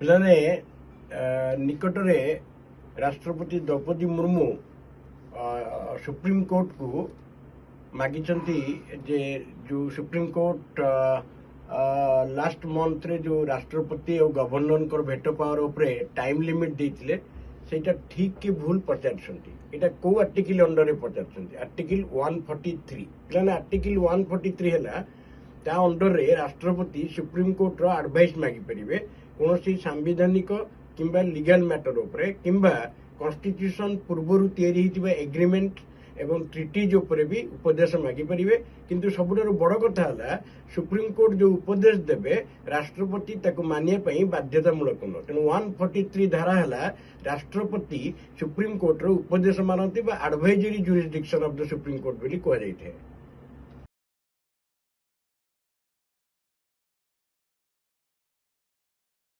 ପିଲାମାନେ ନିକଟରେ ରାଷ୍ଟ୍ରପତି ଦ୍ରୌପଦୀ ମୁର୍ମୁ ସୁପ୍ରିମକୋର୍ଟକୁ ମାଗିଛନ୍ତି ଯେ जो सुप्रीमकोर्ट लास्ट मंथ रे जो राष्ट्रपति और गवर्नर भेट पावर उपरे टाइम लिमिट देते सेटा ठीक कि भूल पचारछंती एटा को आर्टिकल अंडर रे पचारछंती आर्टिकल 143 प्लान आर्टिकल 143 हैला ता अंडर रे राष्ट्रपति सुप्रीम कोर्ट रो एडवाइस मागी परिबे कोनोसी संवैधानिक किंबा लीगल मैटर उपरे किंबा कॉन्स्टिट्यूशन पूर्वरु तयारी हितिबा एग्रीमेंट एवं ट्रिटीज उपरे भी उपदेश मागी परिबे किंतु सबुठारु बड़ कथा है सुप्रीम कोर्ट जो उपदेश देबे राष्ट्रपति ताको मानिया पई बाध्यतामूलक न तेणु 143 धारा है राष्ट्रपति सुप्रीम कोर्ट रो उपदेश मानती बा advisory jurisdiction of the supreme court बोली कह जाइथे।